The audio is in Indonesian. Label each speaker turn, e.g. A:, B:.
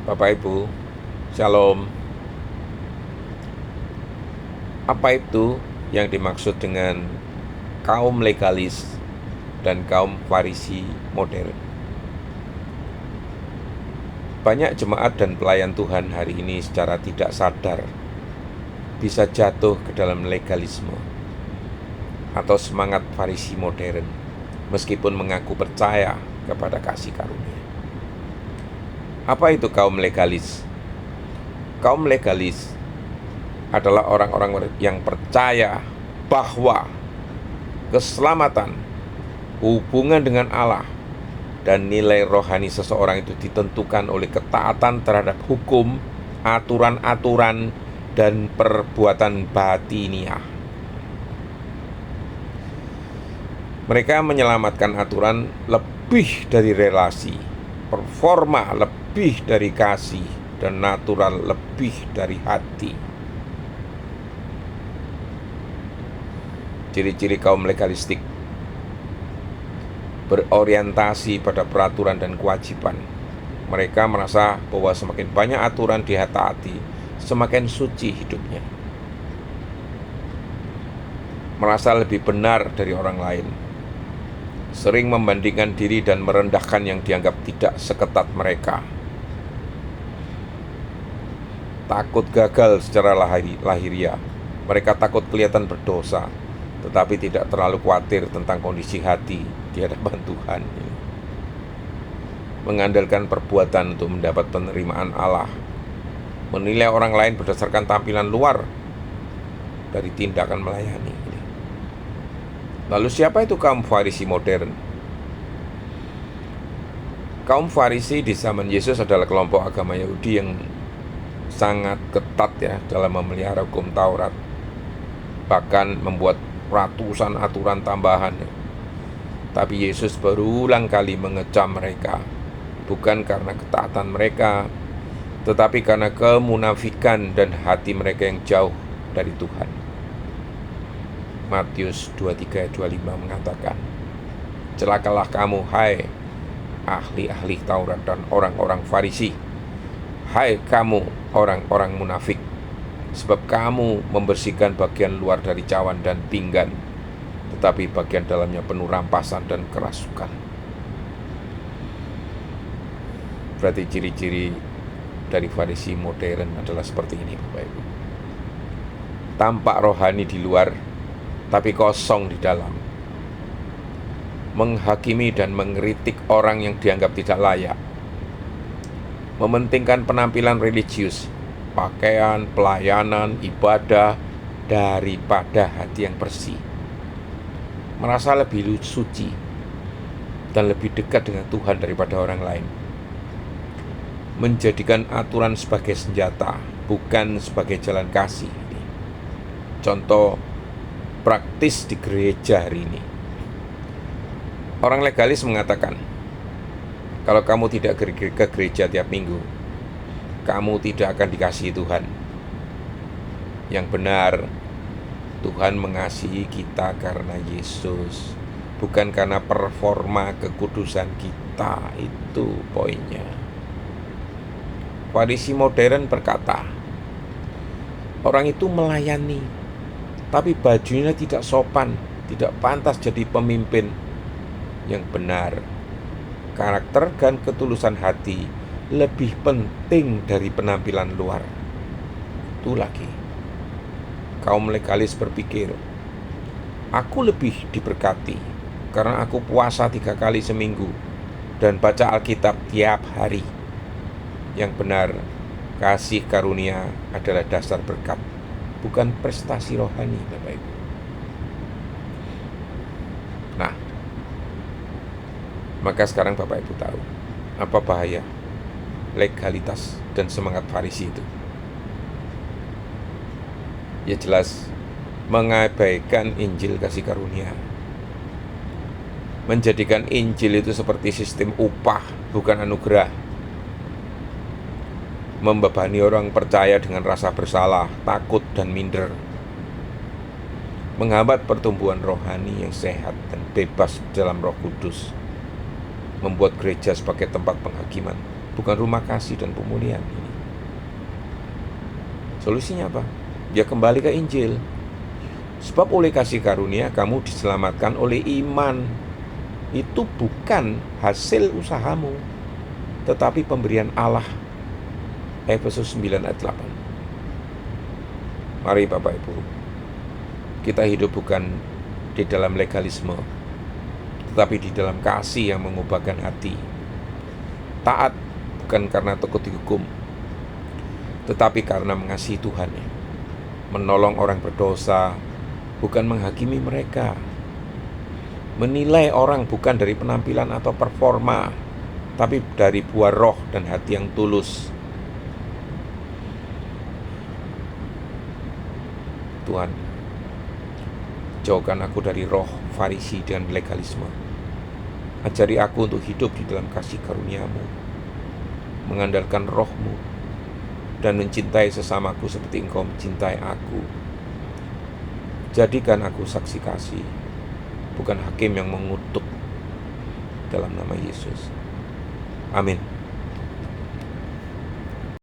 A: Bapak Ibu, Shalom. Apa itu yang dimaksud dengan kaum legalis dan kaum Farisi modern? Banyak jemaat dan pelayan Tuhan hari ini secara tidak sadar bisa jatuh ke dalam legalisme atau semangat Farisi modern, meskipun mengaku percaya kepada kasih karunia. Apa itu kaum legalis? Kaum legalis adalah orang-orang yang percaya bahwa keselamatan, hubungan dengan Allah, dan nilai rohani seseorang itu ditentukan oleh ketaatan terhadap hukum, aturan-aturan, dan perbuatan batiniah. Mereka menyelamatkan aturan lebih dari relasi, performa lebih dari kasih, dan natural lebih dari hati. Ciri-ciri kaum legalistik: berorientasi pada peraturan dan kewajiban. Mereka merasa bahwa semakin banyak aturan ditaati, semakin suci hidupnya. Merasa lebih benar dari orang lain. Sering membandingkan diri dan merendahkan yang dianggap tidak seketat mereka. Takut gagal secara lahiriah. Mereka takut kelihatan berdosa, tetapi tidak terlalu khawatir tentang kondisi hati di hadapan Tuhan. Mengandalkan perbuatan untuk mendapat penerimaan Allah. Menilai orang lain berdasarkan tampilan luar dari tindakan melayani. Lalu siapa itu kaum Farisi modern? Kaum Farisi di zaman Yesus adalah kelompok agama Yahudi yang sangat ketat ya dalam memelihara hukum Taurat, bahkan membuat ratusan aturan tambahan. Tapi Yesus berulang kali mengecam mereka, bukan karena ketaatan mereka, tetapi karena kemunafikan dan hati mereka yang jauh dari Tuhan. Matius 23:25 mengatakan, "Celakalah kamu, hai ahli-ahli Taurat dan orang-orang Farisi, hai kamu orang-orang munafik, sebab kamu membersihkan bagian luar dari cawan dan pinggan, tetapi bagian dalamnya penuh rampasan dan kerasukan." Berarti ciri-ciri dari Farisi modern adalah seperti ini, Bapak Ibu. Tampak rohani di luar, tapi kosong di dalam. Menghakimi dan mengkritik orang yang dianggap tidak layak. Mementingkan penampilan religius, pakaian, pelayanan, ibadah, daripada hati yang bersih. Merasa lebih suci dan lebih dekat dengan Tuhan daripada orang lain. Menjadikan aturan sebagai senjata, bukan sebagai jalan kasih. Contoh praktis di gereja hari ini. Orang legalis mengatakan, kalau kamu tidak ke gereja tiap minggu, kamu tidak akan dikasihi Tuhan. Yang benar, Tuhan mengasihi kita karena Yesus, bukan karena performa kekudusan kita. Itu poinnya. Farisi modern berkata, orang itu melayani, tapi bajunya tidak sopan, tidak pantas jadi pemimpin. Yang benar, karakter dan ketulusan hati lebih penting dari penampilan luar. Itu lagi, kaum legalis berpikir, aku lebih diberkati karena aku puasa 3 kali seminggu dan baca Alkitab tiap hari. Yang benar, kasih karunia adalah dasar berkat, bukan prestasi rohani, Bapak Ibu. Nah, maka sekarang Bapak Ibu tahu apa bahaya legalitas dan semangat Farisi itu. Ya jelas, mengabaikan Injil kasih karunia. Menjadikan Injil itu seperti sistem upah, bukan anugerah. Membebani orang percaya dengan rasa bersalah, takut, dan minder. Menghambat pertumbuhan rohani yang sehat dan bebas dalam Roh Kudus. Membuat gereja sebagai tempat penghakiman, bukan rumah kasih dan pemulihan ini. Solusinya apa? Ya kembali ke Injil. Sebab oleh kasih karunia kamu diselamatkan oleh iman. Itu bukan hasil usahamu, tetapi pemberian Allah. Efesus 9 ayat 8. Mari Bapak Ibu, kita hidup bukan di dalam legalisme, tetapi di dalam kasih yang mengubahkan hati. Taat bukan karena takut dihukum, tetapi karena mengasihi Tuhan. Menolong orang berdosa, bukan menghakimi mereka. Menilai orang bukan dari penampilan atau performa, tapi dari buah roh dan hati yang tulus. Tuhan, jauhkan aku dari roh Farisi dan legalisme. Ajari aku untuk hidup di dalam kasih karunia-Mu, mengandalkan roh-Mu, dan mencintai sesamaku seperti Engkau mencintai aku. Jadikan aku saksi kasih, bukan hakim yang mengutuk, dalam nama Yesus. Amin.